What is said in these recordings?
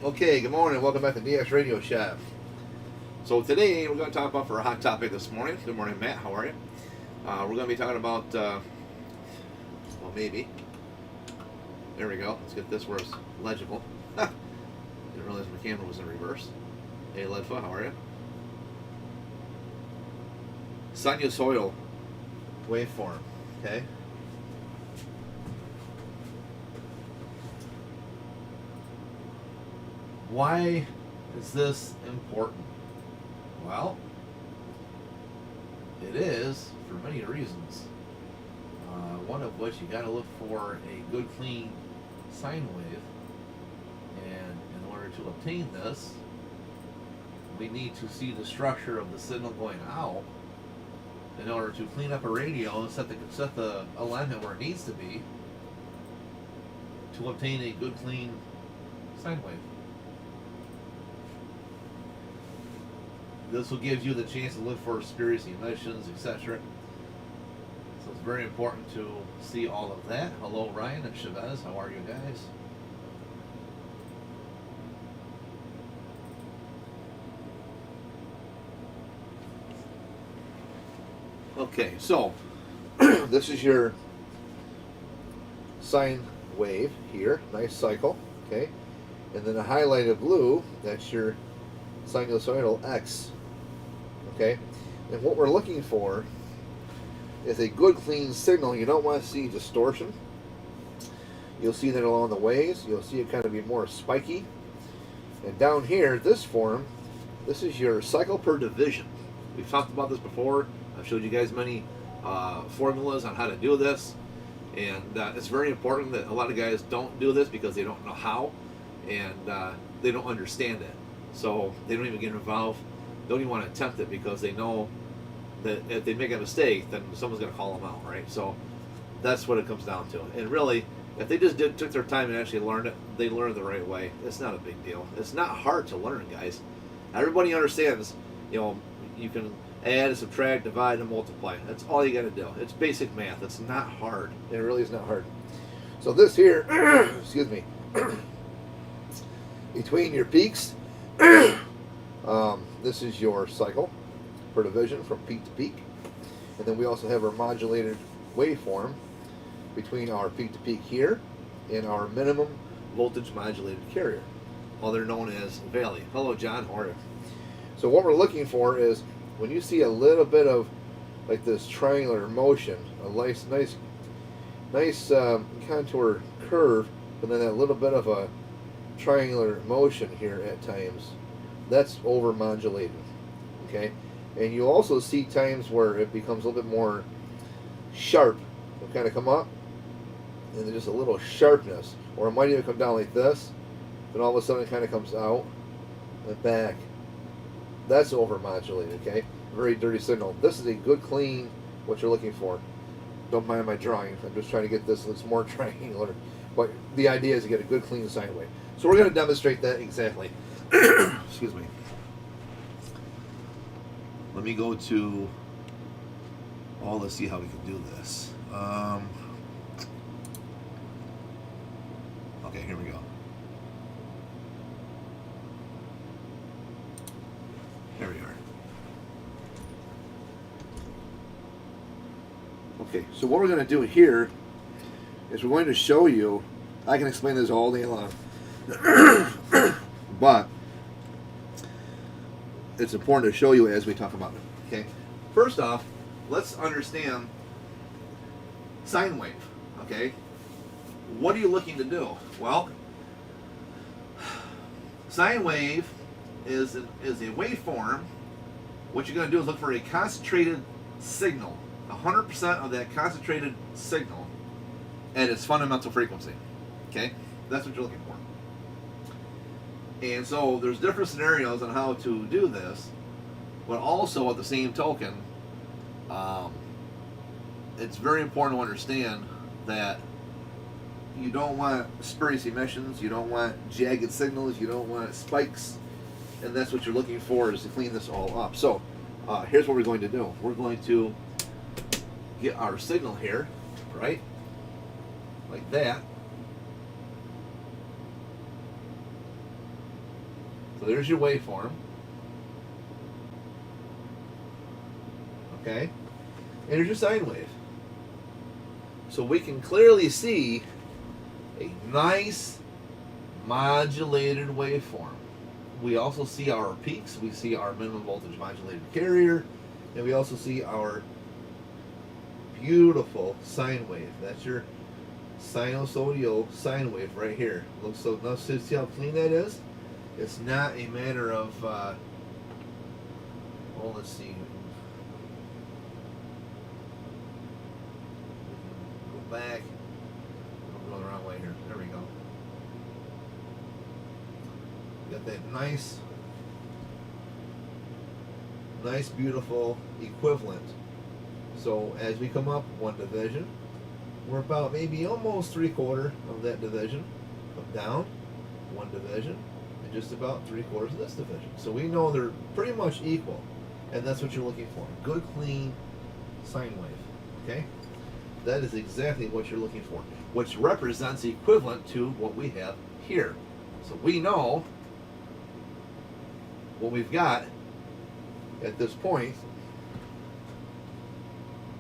Okay, good morning. Welcome back to DX Radio Shaft. So today we're going to talk about for a hot topic this morning. Good morning, Matt. How are you? We're going to be talking about, well, maybe. There we go. Let's get this where it's legible. Didn't realize my camera was in reverse. Hey, Ledfa, how are you? Sinusoidal waveform. Okay. Why is this important? Well, it is for many reasons. One of which you got to look for a good, clean sine wave, and in order to obtain this, we need to see the structure of the signal going out in order to clean up a radio and set the alignment where it needs to be to obtain a good, clean sine wave. This will give you the chance to look for spurious emissions, etc. So it's very important to see all of that. Hello, Ryan and Chavez. How are you guys? Okay, so this is your sine wave here. Nice cycle. Okay, and then the highlighted blue, that's your sinusoidal X. Okay, and what we're looking for is a good clean signal. You don't want to see distortion. You'll see that along the waves. You'll see it kind of be more spiky. And down here, this form, this is your cycle per division. We've talked about this before. I've showed you guys many formulas on how to do this, and it's very important that a lot of guys don't do this because they don't know how, and they don't understand it. So they don't even get involved, don't even want to attempt it because they know that if they make a mistake, then someone's going to call them out, right? So that's what it comes down to. And really, if they just took their time and actually learned it, they learned the right way. It's not a big deal. It's not hard to learn, guys. Everybody understands, you can add, subtract, divide, and multiply. That's all you got to do. It's basic math. It's not hard. It really is not hard. So this here, excuse me, between your peaks, this is your cycle per division from peak to peak, and then we also have our modulated waveform between our peak to peak here and our minimum voltage modulated carrier, other known as Valley. Hello, John. How are you? So what we're looking for is when you see a little bit of like this triangular motion, a nice contour curve, but then that little bit of a triangular motion here at times, that's over modulated. Okay, and you'll also see times where it becomes a little bit more sharp. It'll kind of come up and there's just a little sharpness, or it might even come down like this, then all of a sudden it kind of comes out and back. That's over modulated. Okay, very dirty signal. This is a good clean, what you're looking for. Don't mind my drawing, I'm just trying to get this looks more triangular, but the idea is to get a good clean sine wave. So we're going to demonstrate that exactly. Excuse me. Let me go to let's see how we can do this. Okay, here we go. Here we are. Okay, so what we're going to do here is we're going to show you, I can explain this all day long, but it's important to show you as we talk about it. Okay, first off, let's understand sine wave. Okay, what are you looking to do? Well, sine wave is a waveform. What you're going to do is look for a concentrated signal, 100% of that concentrated signal at its fundamental frequency. Okay, that's what you're looking for. And so there's different scenarios on how to do this, but also at the same token, it's very important to understand that you don't want spurious emissions, you don't want jagged signals, you don't want spikes, and that's what you're looking for, is to clean this all up. So here's what we're going to do. We're going to get our signal here, right, like that. So there's your waveform. Okay? And here's your sine wave. So we can clearly see a nice modulated waveform. We also see our peaks, we see our minimum voltage modulated carrier, and we also see our beautiful sine wave. That's your sinusoidal sine wave right here. Looks so nice. See how clean that is? It's not a matter of well, let's see. Go back. I'm going the wrong way here. There we go. Got that nice, beautiful equivalent. So as we come up one division, we're about maybe almost 3/4 of that division. Come down one division, and just about 3/4 of this division. So we know they're pretty much equal, and that's what you're looking for. Good, clean sine wave. Okay, that is exactly what you're looking for, which represents equivalent to what we have here. So we know what we've got at this point.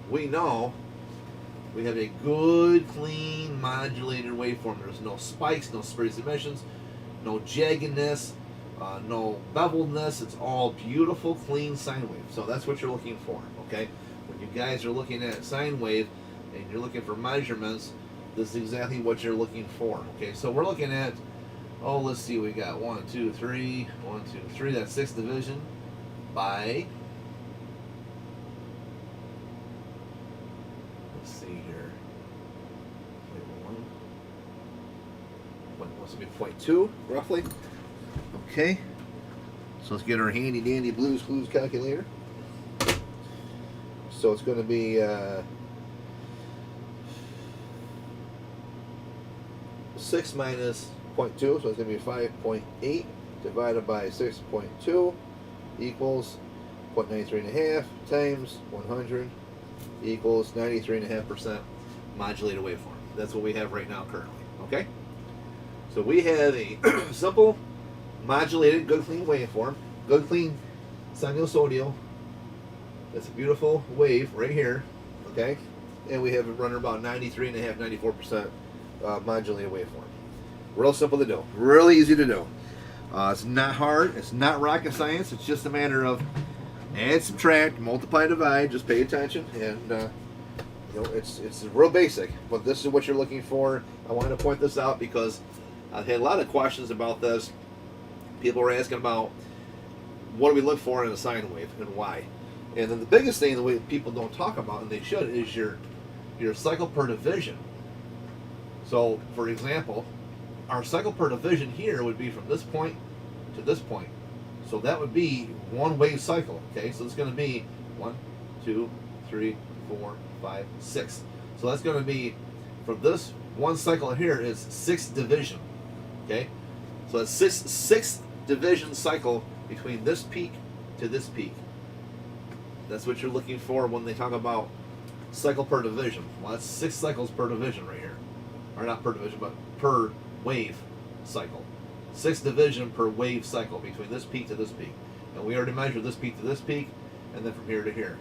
We know we have a good, clean, modulated waveform. There's no spikes, no sprays emissions, no jaggedness, no beveledness. It's all beautiful, clean sine wave. So that's what you're looking for, okay? When you guys are looking at sine wave and you're looking for measurements, this is exactly what you're looking for, okay? So we're looking at, oh, let's see, we got 1, 2, 3, 1, 2, 3, that's 6th division by, let's see here, what's it be, 0.2 roughly? Okay, so let's get our handy dandy Blues Clues calculator. So it's going to be 6 minus 0.2, so it's going to be 5.8 divided by 6.2 equals 0.93.5 times 100 equals 93.5% modulated waveform. That's what we have right now currently, okay? So we have a simple modulated good clean waveform, good clean sinusoidal. That's a beautiful wave right here, okay? And we have it running about 93.5, 94% modulated waveform. Real simple to do, really easy to do. It's not hard, it's not rocket science, it's just a matter of add, subtract, multiply, divide, just pay attention, and you know, it's real basic, but this is what you're looking for. I wanted to point this out because I've had a lot of questions about this. People are asking about what do we look for in a sine wave and why. And then the biggest thing, the way people don't talk about, and they should, is your cycle per division. So, for example, our cycle per division here would be from this point to this point. So that would be one wave cycle, okay? So it's going to be 1, 2, 3, 4, 5, 6. So that's going to be, from this one cycle here is 6th division, okay? So that's sixth division cycle between this peak to this peak. That's what you're looking for when they talk about cycle per division. Well, that's 6 cycles per division right here. Or not per division, but per wave cycle. 6th division per wave cycle between this peak to this peak. And we already measured this peak to this peak, and then from here to here.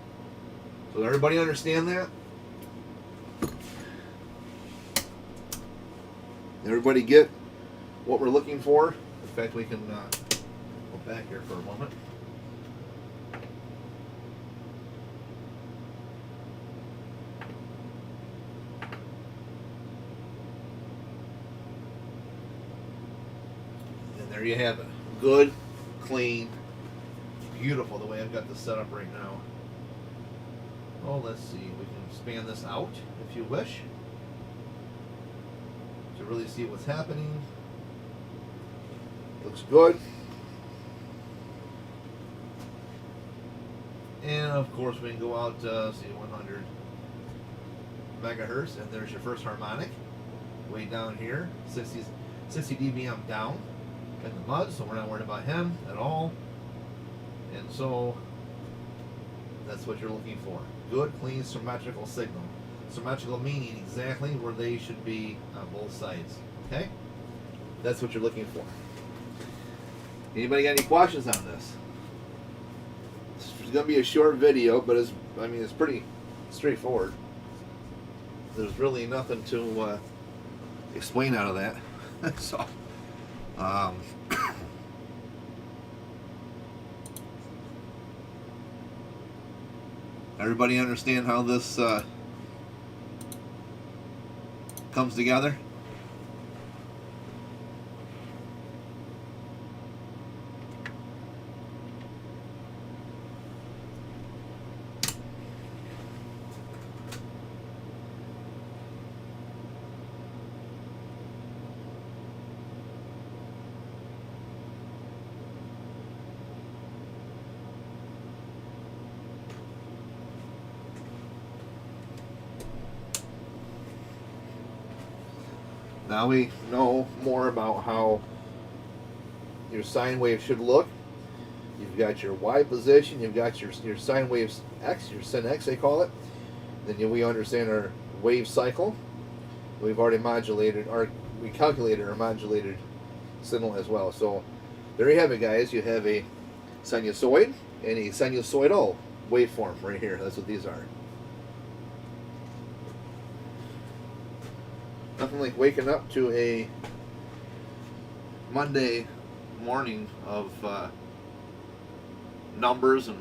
So does everybody understand that? Everybody get what we're looking for? In fact, we can go back here for a moment. There you have it. Good, clean, beautiful the way I've got this set up right now. Oh, let's see. We can span this out if you wish to really see what's happening. Looks good. And of course we can go out to see 100 megahertz, and there's your first harmonic. Way down here, 60 dBm down in the mud, so we're not worried about him at all. And so that's what you're looking for. Good, clean, symmetrical signal. Symmetrical meaning exactly where they should be on both sides. Okay? That's what you're looking for. Anybody got any questions on this? It's going to be a short video, but it's pretty straightforward. There's really nothing to explain out of that. So, everybody understand how this comes together? Now we know more about how your sine wave should look. You've got your Y position, you've got your sine waves X, your sin X they call it. Then we understand our wave cycle. We've already we calculated our modulated signal as well. So there you have it, guys. You have a sinusoid and a sinusoidal waveform right here. That's what these are. Nothing like waking up to a Monday morning of numbers and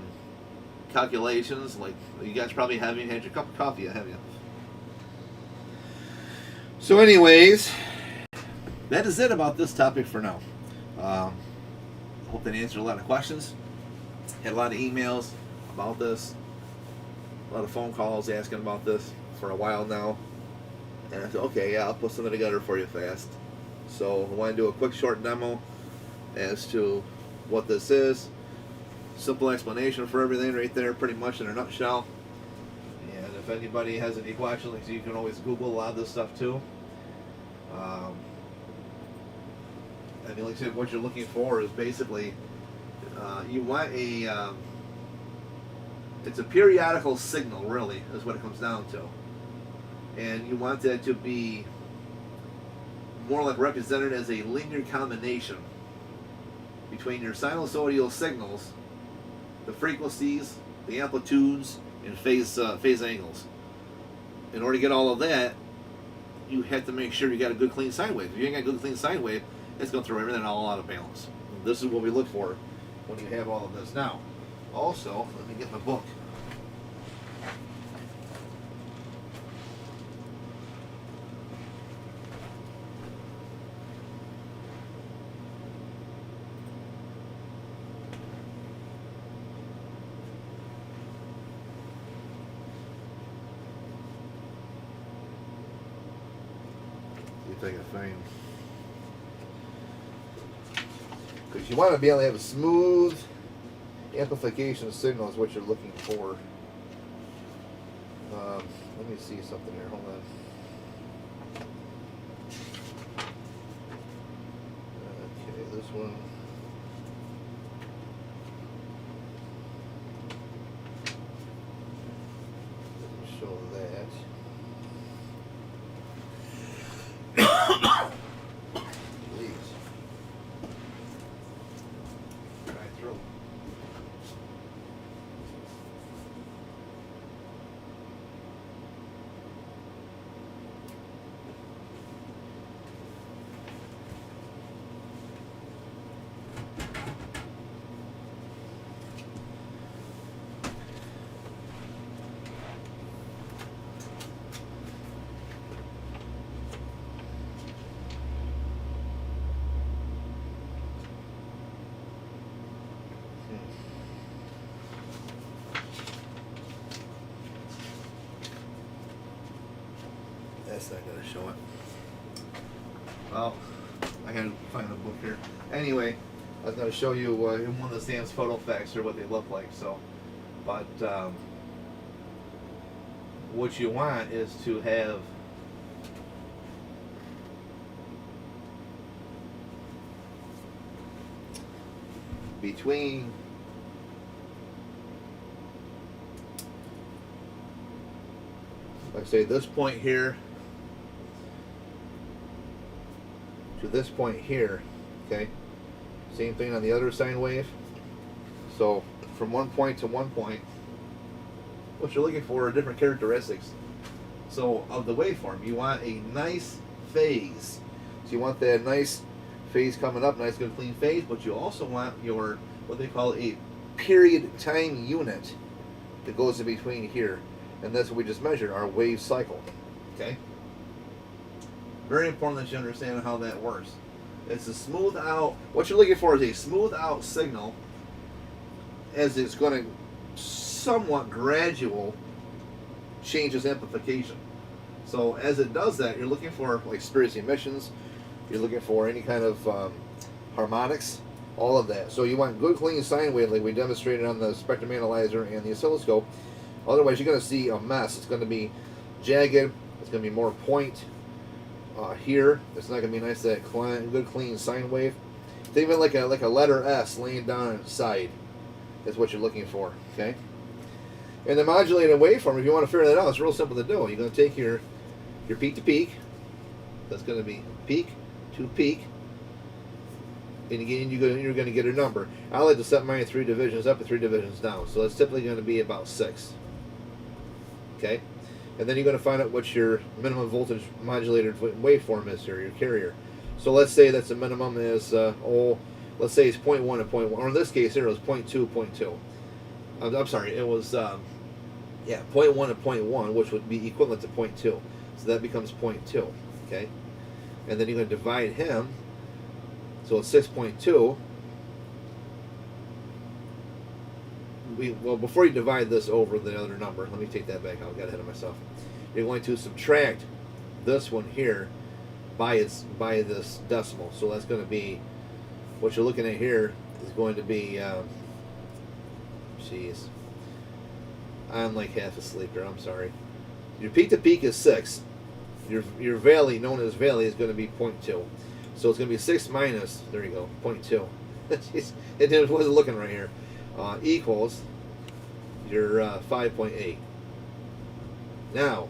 calculations. Like, you guys probably haven't had your cup of coffee yet, have you? So anyways, that is it about this topic for now. Hope that answered a lot of questions. Had a lot of emails about this, a lot of phone calls asking about this for a while now. And I said, okay, yeah, I'll put something together for you fast. So I want to do a quick short demo as to what this is. Simple explanation for everything right there, pretty much in a nutshell. And if anybody has any questions, you can always Google a lot of this stuff too. I mean, like I said, what you're looking for is basically you want it's a periodical signal, really, is what it comes down to. And you want that to be more like represented as a linear combination between your sinusoidal signals, the frequencies, the amplitudes, and phase angles. In order to get all of that, you have to make sure you got a good clean sine wave. If you ain't got a good clean sine wave, it's going to throw everything all out of balance. This is what we look for when you have all of this. Now, also, let me get my book. See if I can find. Because you want to be able to have a smooth amplification signal is what you're looking for. Let me see something here. Hold on. Okay, this one. Doesn't show that. That's not going to show it. Well, I gotta find the book here. Anyway, I was going to show you one of the Sam's photo facts or what they look like. So, but what you want is to have between like say this point here to this point here, okay? Same thing on the other sine wave. So from one point to one point, what you're looking for are different characteristics. So of the waveform, you want a nice phase. So you want that nice phase coming up, nice good clean phase, but you also want your, what they call a period time unit that goes in between here. And that's what we just measured, our wave cycle. Okay? Very important that you understand how that works. It's a smooth out, what you're looking for is a smooth out signal as it's going to somewhat gradual changes amplification. So as it does that, you're looking for like spurious emissions, you're looking for any kind of harmonics, all of that. So you want good clean sine wave like we demonstrated on the spectrum analyzer and the oscilloscope. Otherwise you're going to see a mess. It's going to be jagged, it's going to be more point here. It's not going to be nice that good clean sine wave. Think of it like a letter S laying down its side is what you're looking for. Okay. And the modulated waveform, if you want to figure that out, it's real simple to do. You're going to take your peak to peak. That's going to be peak to peak. And again, you're going to get a number. I like to set mine 3 divisions up and 3 divisions down. So it's typically going to be about 6. Okay? And then you're going to find out what your minimum voltage modulated waveform is here, your carrier. So let's say that's the minimum is, let's say it's 0.1 and 0.1. Or in this case here, it was 0.2, 0.2. I'm sorry, it was, 0.1 and 0.1, which would be equivalent to 0.2. So that becomes 0.2, okay? And then you're going to divide him, so it's 6.2. Well, before you divide this over the other number, let me take that back. I got ahead of myself. You're going to subtract this one here by this decimal. So that's going to be, what you're looking at here is going to be, jeez, I'm like half asleep here, I'm sorry. Your peak to peak is 6. Your valley, known as valley, is going to be 0.2. So it's going to be 6 minus, there you go, 0.2. It wasn't looking right here. Equals your 5.8. Now,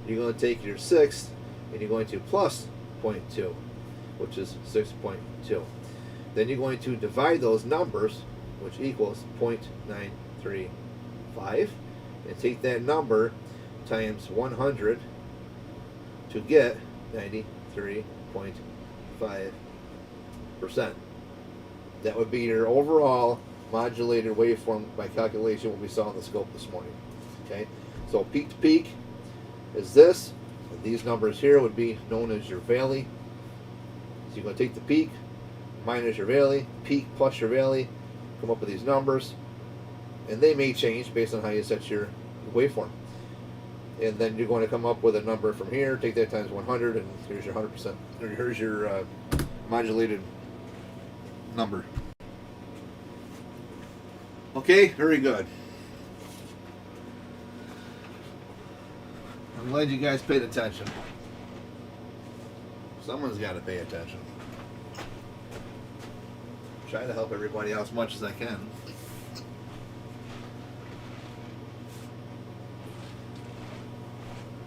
you're going to take your 6 and you're going to plus 0.2, which is 6.2. Then you're going to divide those numbers, which equals 0.935, and take that number times 100 to get 93.5%. That would be your overall modulated waveform by calculation, what we saw in the scope this morning. Okay, so peak to peak is this. These numbers here would be known as your valley. So you're going to take the peak minus your valley, peak plus your valley, come up with these numbers, and they may change based on how you set your waveform. And then you're going to come up with a number from here, take that times 100, and here's your 100%, or here's your modulated number. Okay, very good. I'm glad you guys paid attention. Someone's got to pay attention. Try to help everybody out as much as I can.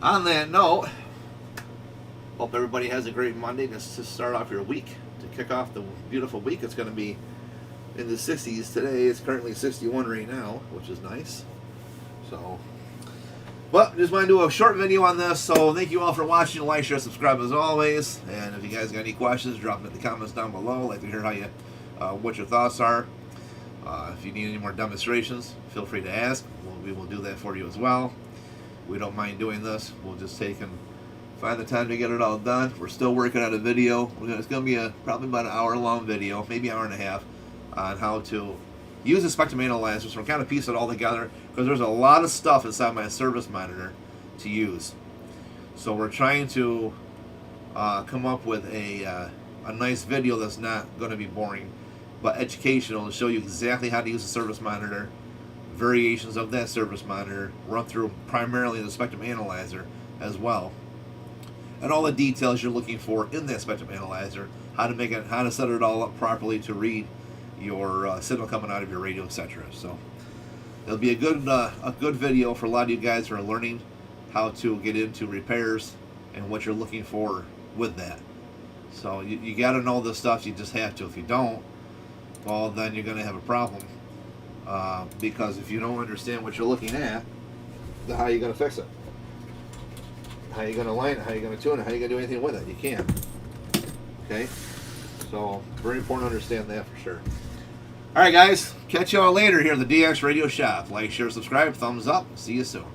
On that note, hope everybody has a great Monday to start off your week, to kick off the beautiful week. It's going to be in the 60s today. It's currently 61 right now, which is nice. So, but just want to do a short video on this. So thank you all for watching. Like, share, subscribe as always. And if you guys got any questions, drop them in the comments down below. I'd like to hear how you, what your thoughts are. If you need any more demonstrations, feel free to ask. We will do that for you as well. We don't mind doing this. We'll just take and find the time to get it all done. We're still working on a video. It's going to be probably about an hour-long video, maybe an hour and a half, on how to use the spectrum analyzer. So we're kind of piecing it all together because there's a lot of stuff inside my service monitor to use. So we're trying to come up with a nice video that's not going to be boring, but educational, to show you exactly how to use the service monitor, variations of that service monitor, run through primarily the spectrum analyzer as well, and all the details you're looking for in that spectrum analyzer, how to make it, how to set it all up properly to read your signal coming out of your radio, etc. So it'll be a good video for a lot of you guys who are learning how to get into repairs and what you're looking for with that. So you got to know this stuff. You just have to. If you don't, well, then you're going to have a problem. Because if you don't understand what you're looking at, then how are you going to fix it? How are you going to line it? How are you going to tune it? How are you going to do anything with it? You can't. Okay? So, very important to understand that for sure. All right, guys. Catch y'all later here in the DX Radio Shop. Like, share, subscribe, thumbs up. See you soon.